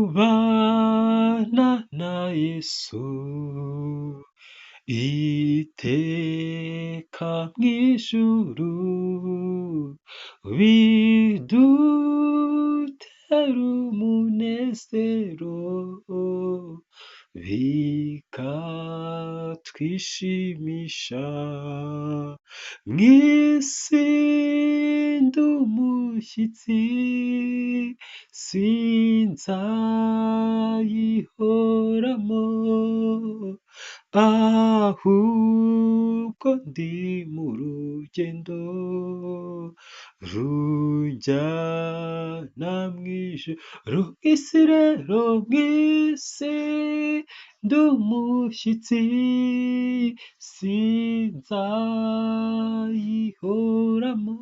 kubana na Yesu iteka mw'ijuru bidutera umunezero bikatwishimisha mw'isi ndi umushyitsi sinzayihoramo ahubwo ndi mu rugendo runjyana mw'ijuru mw'isi rero mw'isi ndi umushyitsi sinzayihoramo